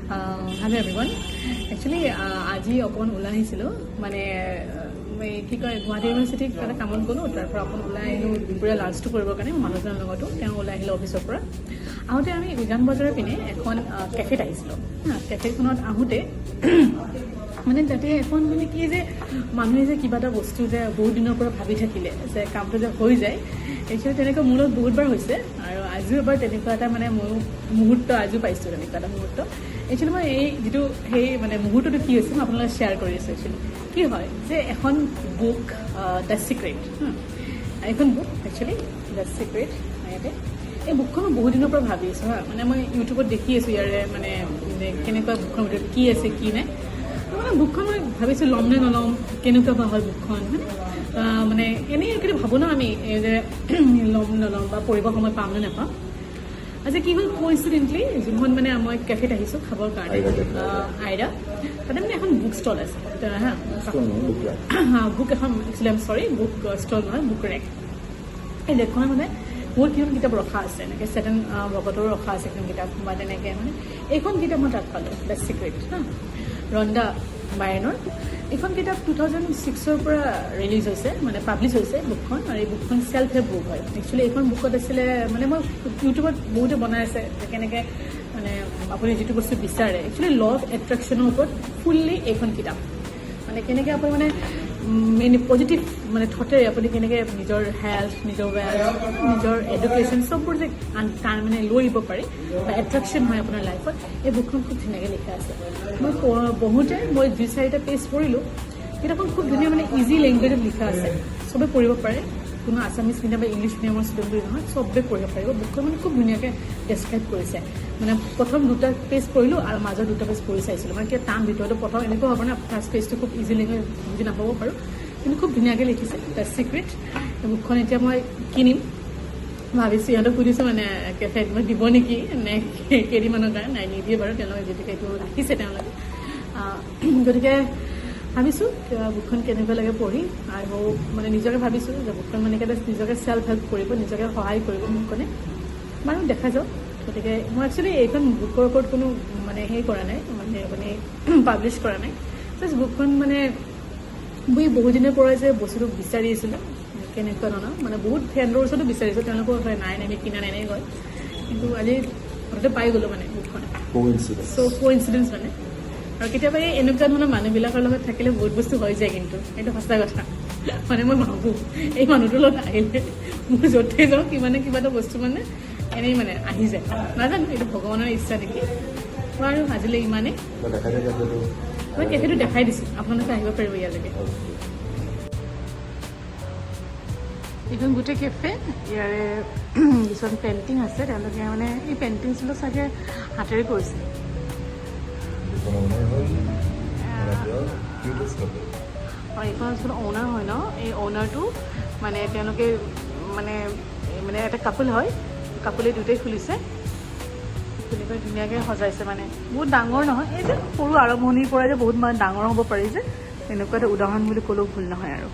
Hello everyone. Actually, আজি অকণ ওলাই আহিছিলোঁ মানে কি কয় গুৱাহাটী ইউনিভাৰ্চিটিত এটা কামত গ'লোঁ তাৰ পৰা অকণ ওলাই আহিলোঁ দুপৰীয়া লাঞ্চটো কৰিবৰ কাৰণে মানুহজনৰ লগতো তেওঁ ওলাই আহিলোঁ অফিচৰ পৰা আহোঁতে আমি উজান বজাৰৰ পিনে এখন কেফেত আহিছিলোঁ কেফেখনত আহোঁতে মানে তাতে এখন মানে কি যে মানুহে যে কিবা এটা বস্তু যে বহুত দিনৰ পৰা ভাবি থাকিলে যে কামটো যে হৈ যায় একচুৱেলি তেনেকুৱা মূলত বহুতবাৰ হৈছে আৰু আজিও এবাৰ তেনেকুৱা এটা মানে মুহূৰ্ত আজিও পাইছোঁ তেনেকুৱা এটা মুহূৰ্ত একচুৱেলি মই এই যিটো সেই মানে মুহূৰ্তটো কি হৈছে মই আপোনালোকে শ্বেয়াৰ কৰি আছোঁ একচুৱেলি কি হয় যে এখন বুক দ্য চিক্ৰেট এইখন বুক একচুৱেলি দ্য চিক্ৰেট ইয়াতে এই বুকখন মই বহুত দিনৰ পৰা ভাবি আছোঁ হা মানে মই ইউটিউবত দেখি আছোঁ ইয়াৰে মানে কেনেকুৱা বুকখনৰ ভিতৰত কি আছে কি নাই মানে বুকখন মই ভাবিছোঁ ল'ম নে নল'ম কেনেকুৱা বা হয় বুকখন মানে এনেই কিন্তু ভাবোঁ ন আমি যে ল'ম নল'ম বা পঢ়িব সময় পাম নে নাপাম আজি কি হ'ল কোইনচিডেণ্টলি যোনখন মানে মই কেফেত আহিছোঁ খাবৰ কাৰণে আইৰা তাতে মানে এখন বুক ষ্টল আছে হা বুক এখন একচুৱেলি বুক ষ্টল নহয় বুক ৰেক এই ৰেকখনত মানে বহুত কেইখন কিতাপ ৰখা আছে এনেকৈ চেতন ভগতৰো ৰখা আছে এখন কিতাপ বা তেনেকৈ মানে এইখন কিতাপ মই তাত পালোঁ দ্য চিক্ৰেট হা ৰন্দা বায়েনৰ এইখন কিতাপ 2006ৰ পৰা ৰিলিজ হৈছে মানে পাব্লিছ হৈছে বুকখন আৰু এই বুকখন চেল্ফ হেল্প বুক হয় একচুৱেলি এইখন বুকত আছিলে মানে মই ইউটিউবত বহুতে বনাই আছে কেনেকৈ মানে আপুনি যিটো বস্তু বিচাৰে একচুৱেলি ল অফ এট্ৰেকশ্যনৰ ওপৰত ফুল্লি এইখন কিতাপ মানে কেনেকৈ আপুনি মানে পজিটিভ মানে থটেৰে আপুনি কেনেকৈ নিজৰ হেল্থ নিজৰ ৱেল্থ নিজৰ এডুকেশ্যন চববোৰ যে মানে লৈ আহিব পাৰে বা এট্ৰেকশ্যন হয় আপোনাৰ লাইফত এই বুকখন খুব ধুনীয়াকৈ লিখা আছে মই বহুতে মই 2-4টা পেজ পঢ়িলোঁ কিতাপখন খুব ধুনীয়া মানে ইজি লেংগুৱেজত লিখা আছে চবে পঢ়িব পাৰে কোনো আছামিজ মিডিয়াম বা ইংলিছ মিডিয়ামৰ ষ্টুডেণ্ট বুলি নহয় চবে পঢ়িব পাৰিব বুকখন মানে খুব ধুনীয়াকৈ ডেছক্ৰাইব কৰিছে মানে প্ৰথম 2টা পেজ পঢ়িলোঁ আৰু মাজৰ 2টা পেজ পঢ়ি চাইছিলোঁ মানে কিয় টান ভিতৰতো প্ৰথম এনেকুৱা হ'ব না ফাৰ্ষ্ট পেজটো খুব ইজি লেংগুৱেজ বুজি নাপাব পাৰোঁ কিন্তু খুব ধুনীয়াকৈ লিখিছে দ্য চিক্ৰেট বুকখন এতিয়া মই কিনিম ভাবিছোঁ ইহঁতক সুধিছোঁ মানে কেফেত মই দিব নেকি নে কেইদিনমানৰ কাৰণে নাই নিদিয়ে বাৰু তেওঁলোকে গতিকে এইটো ৰাখিছে তেওঁলোকে গতিকে ভাবিছোঁ বুকখন কেনেকুৱা লাগে পঢ়ি আৰু মানে নিজকে ভাবিছোঁ যে বুকখন মানে নিজকে চেল্ফ হেল্প কৰিব নিজকে সহায় কৰিব বুকখনে বাৰু দেখা যাওক গতিকে মই একচুৱেলি এইখন বুকৰ ওপৰত কোনো মানে হেৰি কৰা নাই মানে মানে পাব্লিছ কৰা নাই জাষ্ট বুকখন মানে মই বহুত দিনৰ পৰা যে বস্তুটো বিচাৰি আছিলোঁ কেনেকুৱা ধৰণৰ মানে বহুত ফ্ৰেণ্ডৰ ওচৰতো বিচাৰিছোঁ তেওঁলোকৰ নাই আমি কিনা নাই কয় কিন্তু আজি ঘৰতে পাই গ'লোঁ মানে বুকখন চ' কোইনচিডেঞ্চ মানে আৰু কেতিয়াবা এই এনেকুৱা ধৰণৰ মানুহবিলাকৰ লগত থাকিলে বহুত বস্তু হৈ যায় কিন্তু এইটো সঁচা কথা মানে মই ভাবোঁ এই মানুহটোৰ লগত আহিলে মোৰ য'তে যাওঁ কিমানে কিবা এটা বস্তু মানে এনেই মানে আহি যায় নাজানো এইটো ভগৱানৰ ইচ্ছা নেকি বাৰু আজিলৈ ইমানেই মই কেফেটো দেখাই দিছোঁ আপোনালোকে আহিব পাৰিব ইয়ালৈকে এইখন গোটেই কেফে ইয়াৰে কিছুমান পেইণ্টিং আছে তেওঁলোকে মানে এই পেইণ্টিংছবিলাক চাগে হাতেৰে কৰিছে আৰু এইখন আচলতে অ'নাৰ হয় ন এই অ'নাৰটো মানে তেওঁলোকে মানে মানে এটা কাপল হয় কাপলে দুটাই খুলিছে খুলিকৈ ধুনীয়াকৈ সজাইছে মানে বহুত ডাঙৰ নহয় এই যে সৰু আৰম্ভণিৰ পৰা যে বহুত মানে ডাঙৰ হ'ব পাৰি যে এনেকুৱা এটা উদাহৰণ বুলি ক'লেও ভুল নহয় আৰু